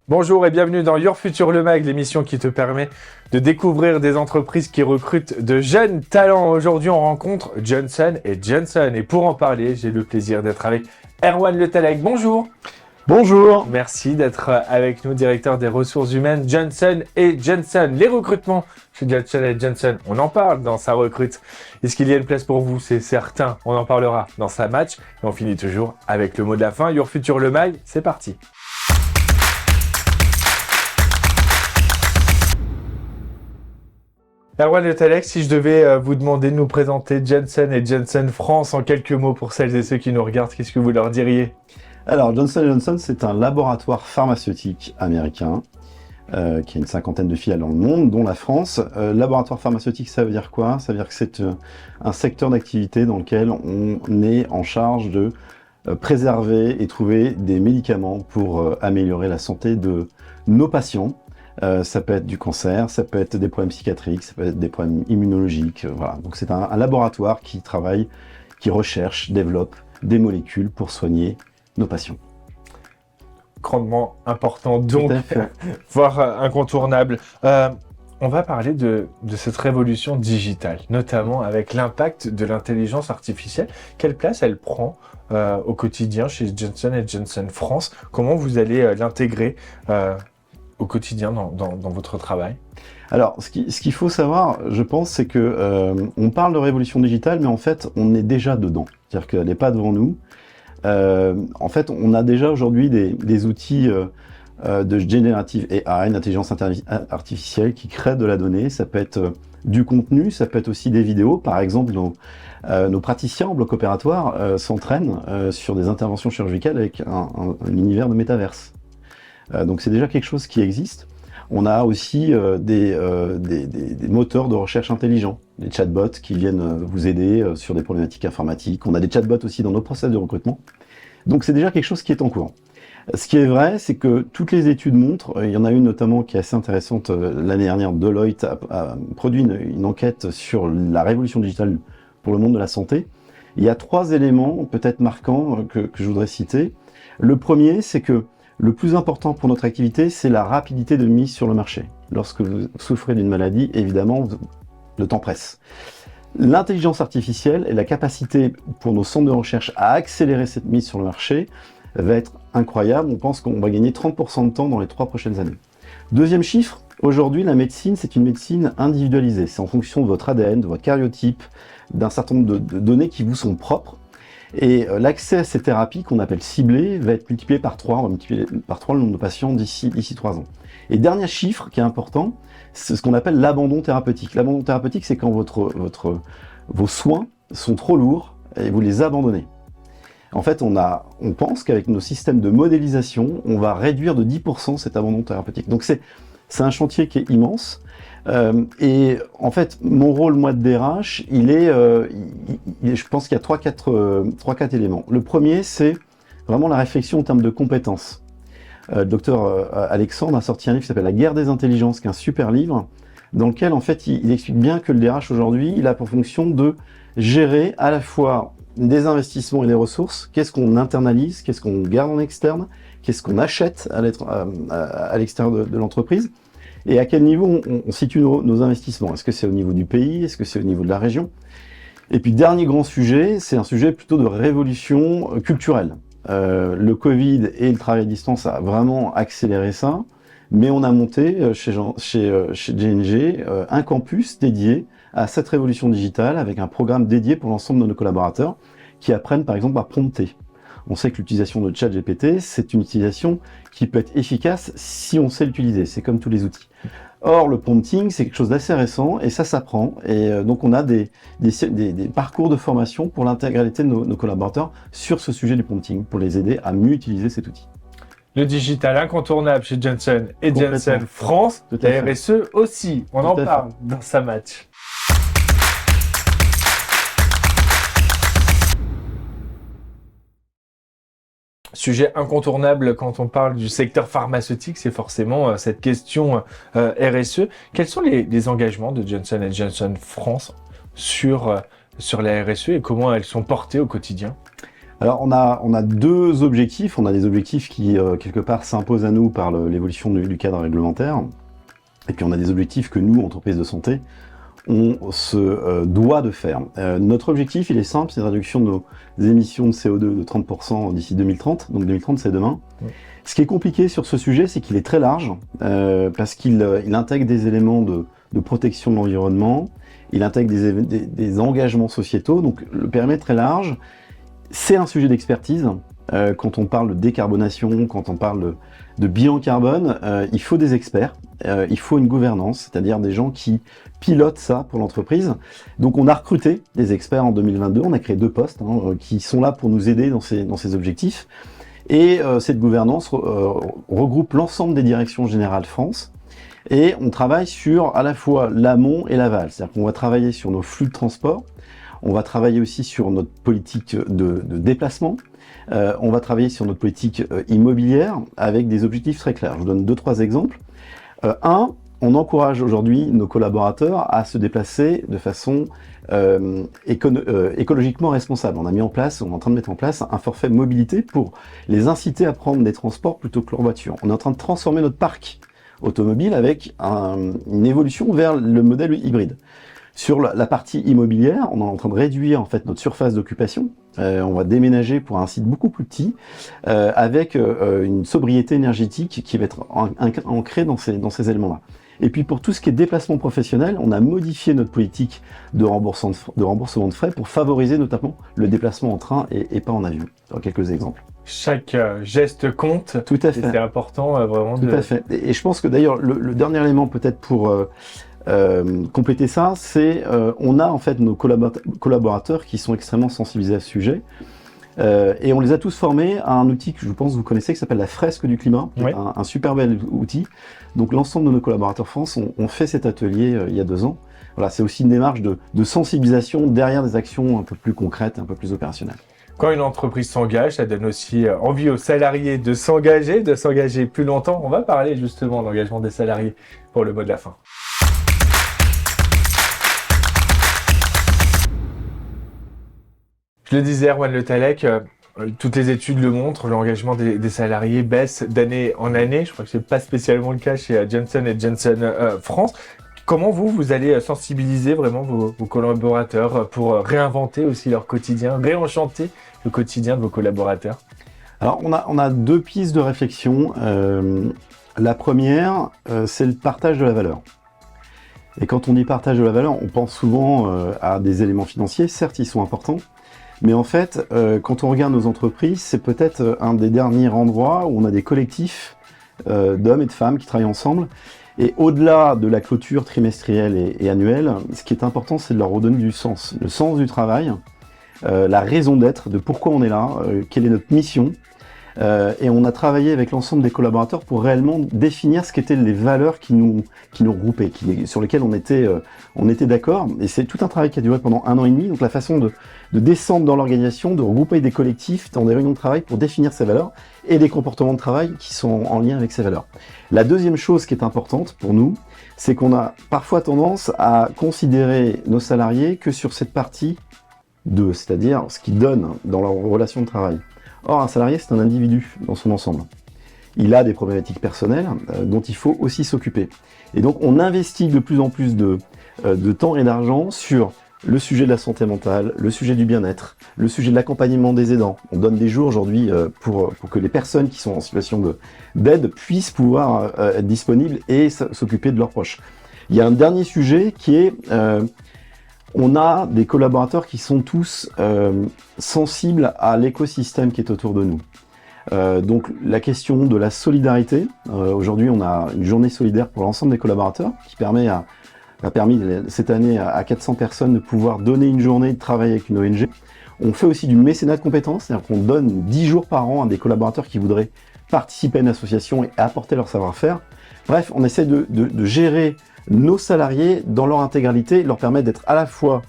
Bonjour et bienvenue dans Your Future Le Mag, l'émission qui te permet de découvrir des entreprises qui recrutent de jeunes talents. Aujourd'hui, on rencontre Johnson & Johnson. Et pour en parler, j'ai le plaisir d'être avec Erwan Le Tallec. Bonjour. Bonjour. Merci d'être avec nous, directeur des ressources humaines Johnson & Johnson. Les recrutements chez Johnson & Johnson, on en parle dans sa recrute. Est-ce qu'il y a une place pour vous? C'est certain. On en parlera dans sa match. Et on finit toujours avec le mot de la fin. Your Future Le Mag, c'est parti. Erwan Le Tallec, si je devais vous demander de nous présenter Johnson & Johnson France en quelques mots pour celles et ceux qui nous regardent, qu'est-ce que vous leur diriez? Alors, Johnson & Johnson, c'est un laboratoire pharmaceutique américain qui a une cinquantaine de filiales dans le monde, dont la France. Laboratoire pharmaceutique, ça veut dire quoi? Ça veut dire que c'est un secteur d'activité dans lequel on est en charge de préserver et trouver des médicaments pour améliorer la santé de nos patients. Ça peut être du cancer, ça peut être des problèmes psychiatriques, ça peut être des problèmes immunologiques. Voilà. Donc c'est un laboratoire qui travaille, qui recherche, développe des molécules pour soigner nos patients. Grandement important, donc, voire incontournable. On va parler de cette révolution digitale, notamment avec l'impact de l'intelligence artificielle. Quelle place elle prend au quotidien chez Johnson & Johnson France? Comment vous allez l'intégrer au quotidien dans votre travail? Alors, ce qu'il faut savoir, je pense, c'est que on parle de révolution digitale, mais en fait, on est déjà dedans. C'est-à-dire qu'elle n'est pas devant nous. En fait, on a déjà aujourd'hui des outils de Generative AI, d'intelligence artificielle, qui créent de la donnée. Ça peut être du contenu, ça peut être aussi des vidéos. Par exemple, nos praticiens en bloc opératoire s'entraînent sur des interventions chirurgicales avec un univers de métaverse. Donc c'est déjà quelque chose qui existe. On a aussi des moteurs de recherche intelligents, des chatbots qui viennent vous aider sur des problématiques informatiques. On a des chatbots aussi dans nos process de recrutement. Donc c'est déjà quelque chose qui est en cours. Ce qui est vrai, c'est que toutes les études montrent, il y en a une notamment qui est assez intéressante, l'année dernière, Deloitte a produit une enquête sur la révolution digitale pour le monde de la santé. Il y a 3 éléments peut-être marquants que je voudrais citer. Le premier, c'est que le plus important pour notre activité, c'est la rapidité de mise sur le marché. Lorsque vous souffrez d'une maladie, évidemment, le temps presse. L'intelligence artificielle et la capacité pour nos centres de recherche à accélérer cette mise sur le marché va être incroyable. On pense qu'on va gagner 30% de temps dans les 3 prochaines années. Deuxième chiffre, aujourd'hui, la médecine, c'est une médecine individualisée. C'est en fonction de votre ADN, de votre karyotype, d'un certain nombre de données qui vous sont propres. Et l'accès à ces thérapies qu'on appelle ciblées va être multiplié par 3, on va multiplier par 3 le nombre de patients d'ici 3 ans. Et dernier chiffre qui est important, c'est ce qu'on appelle l'abandon thérapeutique. L'abandon thérapeutique, c'est quand vos soins sont trop lourds et vous les abandonnez. En fait, on pense qu'avec nos systèmes de modélisation, on va réduire de 10% cet abandon thérapeutique. Donc c'est un chantier qui est immense. Et en fait, mon rôle, moi, de DRH, je pense qu'il y a 3-4 éléments. Le premier, c'est vraiment la réflexion en termes de compétences. Le docteur Alexandre a sorti un livre qui s'appelle La guerre des intelligences, qui est un super livre, dans lequel, en fait, il explique bien que le DRH, aujourd'hui, il a pour fonction de gérer à la fois des investissements et des ressources. Qu'est-ce qu'on internalise? Qu'est-ce qu'on garde en externe? Qu'est-ce qu'on achète à l'extérieur de l'entreprise? Et à quel niveau on situe nos investissements? Est-ce que c'est au niveau du pays? Est-ce que c'est au niveau de la région? Et puis, dernier grand sujet, c'est un sujet plutôt de révolution culturelle. Le Covid et le travail à distance a vraiment accéléré ça, mais on a monté chez J&J un campus dédié à cette révolution digitale avec un programme dédié pour l'ensemble de nos collaborateurs qui apprennent par exemple à prompter. On sait que l'utilisation de ChatGPT, c'est une utilisation qui peut être efficace si on sait l'utiliser. C'est comme tous les outils. Or, le prompting, c'est quelque chose d'assez récent et ça s'apprend. Et donc, on a des parcours de formation pour l'intégralité de nos collaborateurs sur ce sujet du prompting, pour les aider à mieux utiliser cet outil. Le digital incontournable chez Johnson & Johnson France, la RSE aussi. On en parle dans sa match. Sujet incontournable quand on parle du secteur pharmaceutique, c'est forcément cette question RSE. Quels sont les engagements de Johnson & Johnson France sur la RSE et comment elles sont portées au quotidien? Alors, on a deux objectifs. On a des objectifs qui, quelque part, s'imposent à nous par l'évolution du cadre réglementaire. Et puis, on a des objectifs que nous, entreprises de santé, on se doit de faire. Notre objectif, il est simple, c'est une réduction de nos émissions de CO2 de 30% d'ici 2030. Donc 2030, c'est demain. Ouais. Ce qui est compliqué sur ce sujet, c'est qu'il est très large, parce qu'il intègre des éléments de protection de l'environnement, il intègre des engagements sociétaux, donc le périmètre est très large. C'est un sujet d'expertise. Quand on parle de décarbonation, quand on parle de bilan carbone, il faut des experts, il faut une gouvernance, c'est-à-dire des gens qui pilotent ça pour l'entreprise. Donc on a recruté des experts en 2022, on a créé 2 postes qui sont là pour nous aider dans ces objectifs. Et cette gouvernance regroupe l'ensemble des directions générales France. Et on travaille sur à la fois l'amont et l'aval, c'est-à-dire qu'on va travailler sur nos flux de transport, on va travailler aussi sur notre politique de déplacement, on va travailler sur notre politique immobilière avec des objectifs très clairs. Je vous donne 2-3 exemples. On encourage aujourd'hui nos collaborateurs à se déplacer de façon écologiquement responsable. On est en train de mettre en place un forfait mobilité pour les inciter à prendre des transports plutôt que leur voiture. On est en train de transformer notre parc automobile avec une évolution vers le modèle hybride. Sur la partie immobilière, on est en train de réduire en fait notre surface d'occupation. On va déménager pour un site beaucoup plus petit, avec une sobriété énergétique qui va être ancrée dans ces éléments-là. Et puis pour tout ce qui est déplacement professionnel, on a modifié notre politique de remboursement de frais pour favoriser notamment le déplacement en train et pas en avion. Dans quelques exemples. Chaque geste compte. Tout à fait. C'est important vraiment. Tout à fait. Et je pense que d'ailleurs le dernier élément peut-être pour compléter ça, c'est on a en fait nos collaborateurs qui sont extrêmement sensibilisés à ce sujet. Et on les a tous formés à un outil que je pense que vous connaissez qui s'appelle la fresque du climat, qui est un super bel outil. Donc l'ensemble de nos collaborateurs France ont fait cet atelier il y a 2 ans. Voilà, c'est aussi une démarche de sensibilisation derrière des actions un peu plus concrètes, un peu plus opérationnelles. Quand une entreprise s'engage, ça donne aussi envie aux salariés de s'engager plus longtemps. On va parler justement de l'engagement des salariés pour le mot de la fin. Je le disais, Erwan Le Tallec, toutes les études le montrent, l'engagement des salariés baisse d'année en année. Je crois que ce n'est pas spécialement le cas chez Johnson & Johnson France. Comment vous allez sensibiliser vraiment vos collaborateurs pour réinventer aussi leur quotidien, réenchanter le quotidien de vos collaborateurs? Alors, on a 2 pistes de réflexion. La première, c'est le partage de la valeur. Et quand on dit partage de la valeur, on pense souvent à des éléments financiers. Certes, ils sont importants. Mais en fait, quand on regarde nos entreprises, c'est peut-être un des derniers endroits où on a des collectifs d'hommes et de femmes qui travaillent ensemble. Et au-delà de la clôture trimestrielle et annuelle, ce qui est important, c'est de leur redonner du sens. Le sens du travail, la raison d'être, de pourquoi on est là, quelle est notre mission. Et on a travaillé avec l'ensemble des collaborateurs pour réellement définir ce qu'étaient les valeurs qui nous regroupaient, sur lesquelles on était d'accord. Et c'est tout un travail qui a duré pendant 1 an et demi. Donc la façon de descendre dans l'organisation, de regrouper des collectifs dans des réunions de travail pour définir ces valeurs et des comportements de travail qui sont en lien avec ces valeurs. La deuxième chose qui est importante pour nous, c'est qu'on a parfois tendance à considérer nos salariés que sur cette partie 2, c'est-à-dire ce qu'ils donnent dans leur relation de travail. Or, un salarié, c'est un individu dans son ensemble. Il a des problématiques personnelles dont il faut aussi s'occuper. Et donc, on investit de plus en plus de temps et d'argent sur le sujet de la santé mentale, le sujet du bien-être, le sujet de l'accompagnement des aidants. On donne des jours aujourd'hui pour que les personnes qui sont en situation d'aide puissent pouvoir être disponibles et s'occuper de leurs proches. Il y a un dernier sujet qui est... on a des collaborateurs qui sont tous sensibles à l'écosystème qui est autour de nous. Donc la question de la solidarité, aujourd'hui on a une journée solidaire pour l'ensemble des collaborateurs qui a permis cette année à 400 personnes de pouvoir donner une journée de travail avec une ONG. On fait aussi du mécénat de compétences, c'est-à-dire qu'on donne 10 jours par an à des collaborateurs qui voudraient participer à une association et apporter leur savoir-faire. Bref, on essaie de gérer nos salariés dans leur intégralité, leur permettre d'être à la fois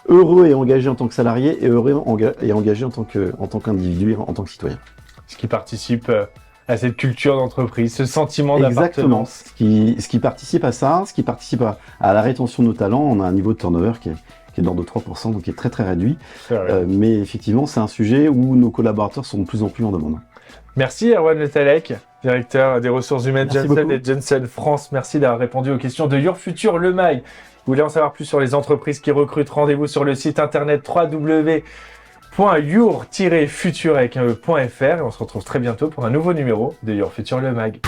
heureux et engagés en tant que salariés et heureux et engagés en tant qu'individus, en tant que citoyens. Ce qui participe à cette culture d'entreprise, ce sentiment d'appartenance. Exactement. Ce qui participe à ça, ce qui participe à la rétention de nos talents, on a un niveau de turnover qui qui est de l'ordre de 3%, donc qui est très très réduit. vrai. Mais effectivement, c'est un sujet où nos collaborateurs sont de plus en plus en demande. Merci Erwan Le Tallec, directeur des ressources humaines Merci Johnson beaucoup. et Johnson France. Merci d'avoir répondu aux questions de Your Future Le Mag. Vous voulez en savoir plus sur les entreprises qui recrutent? Rendez-vous sur le site internet www.your-future.fr et on se retrouve très bientôt pour un nouveau numéro de Your Future Le Mag.